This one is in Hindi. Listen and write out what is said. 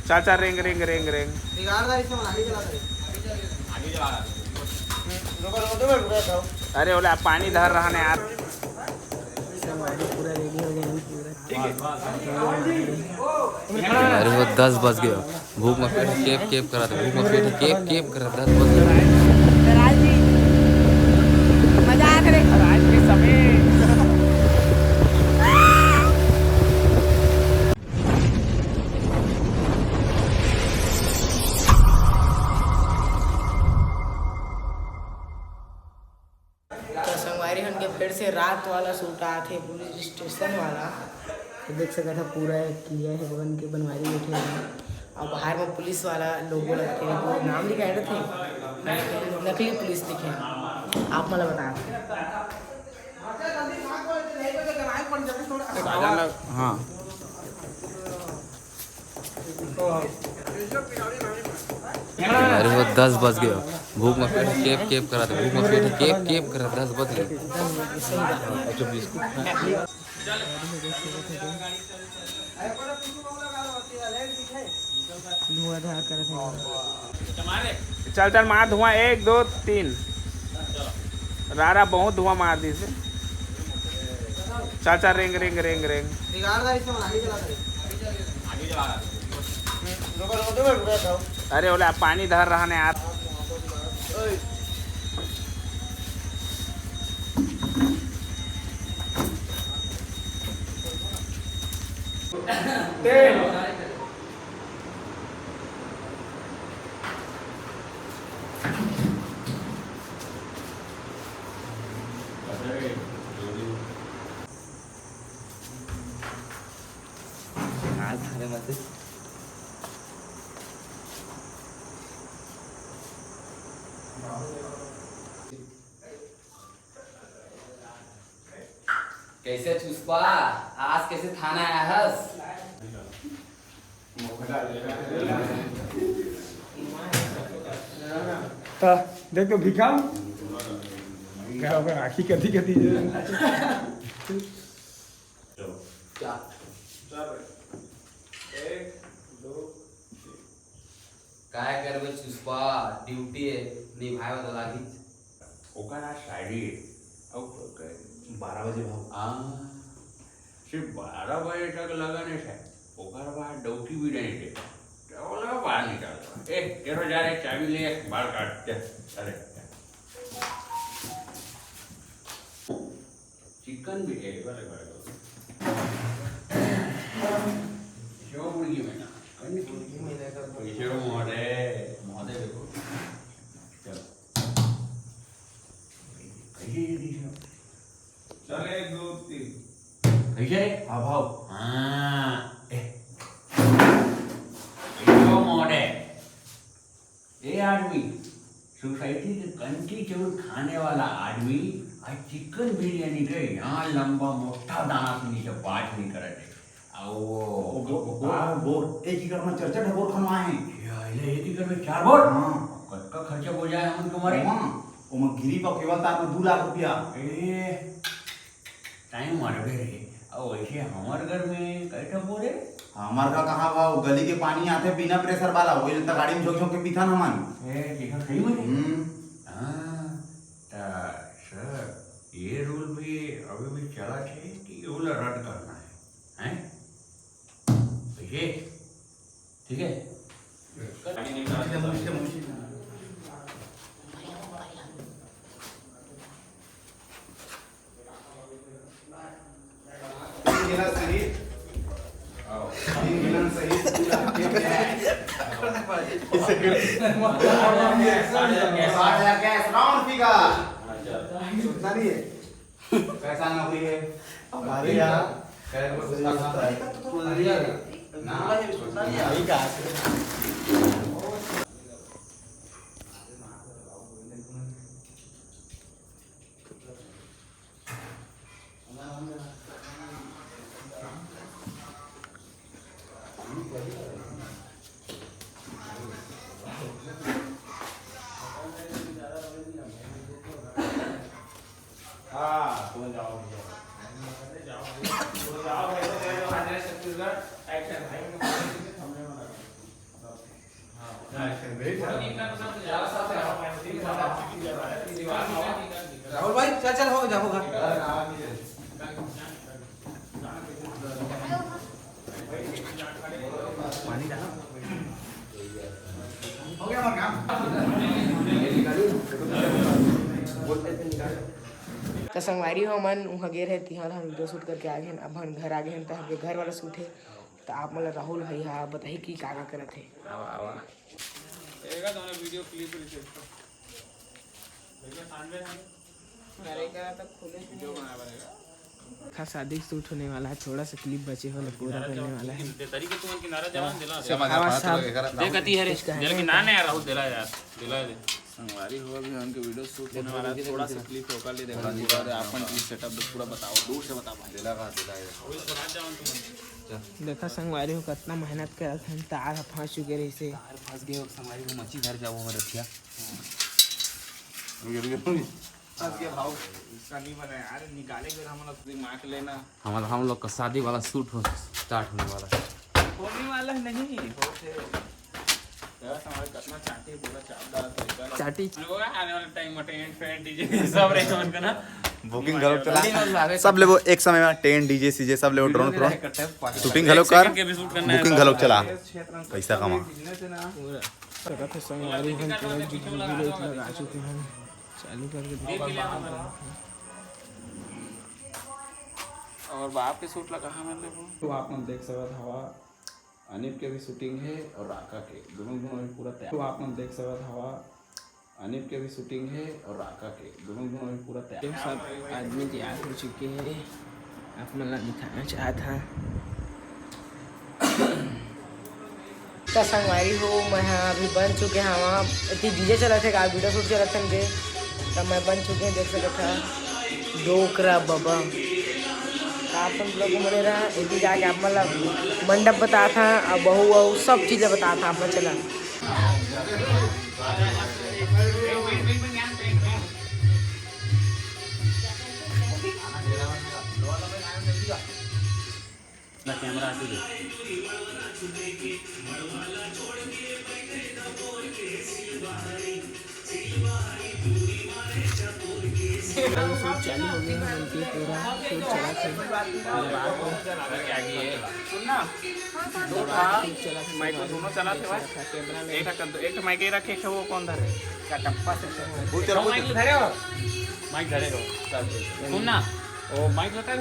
चाचा रेंग रेंग रेंग रेंग अरे बोला पानी धर रहा है यार। पूरा रेडी हो गया। अरे वो 10 बज गया, भूख में पेट केप केप करा था, भूख में पेट केप केप करा 10 बज गया। मजा आ रहा है आज के समय। तो संगवारी हन के फिर से रात वाला शूट आए थे पुलिस स्टेशन वाला। तो देख सका था पूरा किया है बन के बनवारी बैठे हैं और बाहर में पुलिस वाला लोगों रखे हैं, वो नाम लिखाए थे, नकली पुलिस लिखे हैं। आप मतलब बता हाँ अरे वो 10 बज गया, भूख में पेट केप केप करा था, भूख में पेट केप केप करा 10 बज गया। धुआंधार कर चल चल मार धुआं 1 2 3 रारा बहुत धुआं मार दी से। चाचा रेंग रेंग रेंग रेंग अरे बोला पानी धर रहा है यार। कैसे चुस्पा आज कैसे थाना आया हस? देख तो भिखा आखी कथी कथी काय करबे चुस्पा ड्यूटी निभाए वाला लागी ओकरा शायरी अब 12 बजे भाव सिर्फ 12 बजे तक लगाने से ओकर बाद डौकी भी नहीं दे बोला बाहर निकाल ए तेरो जा रे चाबी ले बाल काट दे। अरे चिकन भी है बड़े बड़े शो मुर्गी में ना मुर्गी में लेकर शो मोड़े मोड़े देखो चलो चल 1 2 3 कैसे रे हाँ भाव हाँ शो मोड़े ये आदमी सोसाइटी के कंटी चोर खाने वाला आदमी आज चिकन बिरयानी के यहाँ लंबा मोटा दाना से नीचे बात नहीं करे थे बोर एक ही करना चर्चा ढबोर खनवाए हैं ये एक ही कर में 4 बोर हाँ कद का खर्चा हो जाए हम तुम्हारे वो मैं गिरी पर केवल तार में 2 लाख रुपया ए टाइम मार गए रे और वैसे हमारे घर में कैसा बोर है हमार का कहाँ भाव गली के पानी आते बिना प्रेशर वाला वही तो गाड़ी में झोंक झोंक के पीथा ना मन ए देखा सही में हां सर ये रूल भी अभी भी चला है कि रूल रद्द करना है हैं ये ठीक है कैसा नौकरी है हमारे यहाँ छत्तीसगढ़ राहुल भाई चल चल हो जा होगा। तो संगवारी हो मन वहाँ गे रहे तिहार हम वीडियो शूट करके आ गए अब हम घर आ गए हैं तो हमके घर वाला शूट है तो आप मतलब राहुल भाई हाँ बताइए कि का करत है। आवा आवा एगा तो वीडियो क्लिप वीडियो बना बनेगा। खास शादी शूट होने वाला है थोड़ा सा क्लिप बचे हो पूरा करने वाला है। तरीके तुम किनारा जवान दिला देख कती है रे दिल की ना यार राहुल दिला यार दिला दे संगवारी हुआ भी उनके वीडियो शूट होने वाला है थोड़ा सा क्लिप होकर ले देखा पूरा अपन की सेटअप पूरा बताओ दूर से बता भाई दिला का दिला देखा संगवारी हो कितना मेहनत कर तार फंस चुके रही से फंस गए हमारी वो मच्छी घर जाओ हम रखिया फंस गया भाव इसका नहीं बना यार निकालेंगे हम लोग दिमाग लेना हम लोग का शादी वाला शूट स्टार्ट होने वाला है। होने वाला नहीं होते यार हमारे कितना चाटी पूरा चाप डाला तरीका चाटी लोग आने वाले टाइम में टेंट फैंट डीजे सब रहे उनका ना बुकिंग घलोक चला सब ले वो एक समय में टेंट डीजे सीजे सब ले वो ड्रोन प्रो शूटिंग घलोक कर बुकिंग घलोक चला पैसा कमा संगवारी हम पूरा वीडियो लगा चुके हैं चालू करके और बाप के सूट लगा हमें देखो तो आप लोग देख सकते हवा अनिप के भी शूटिंग है और राका के दोनों भी पूरा तैयार। तो आप लोग देख सकते हवा अनिप के भी शूटिंग है और राका के दोनों भी पूरा तैयार। सब आदमी तैयार हो चुके हैं आप मतलब दिखाना चाहा था का संगवारी हो मैं हाँ अभी बन चुके हैं वहाँ इतनी डीजे चला थे का वीडियो शूट चला थे मुझे तब मैं बन चुके हैं देख सकते था डोकरा बाबा आप सब लोग मरे रहा इतनी जाके आप मतलब मंडप बता था और बहू वहू सब चीज़ें बता था आप चला कैमरा चालू हो गया बनके पूरा शूट चला था माइक दोनों चला थे एक माइक रखे थे वो कौन धरे क्या टप्पा से माइक धरे हो सुनना ओ माइक रखा है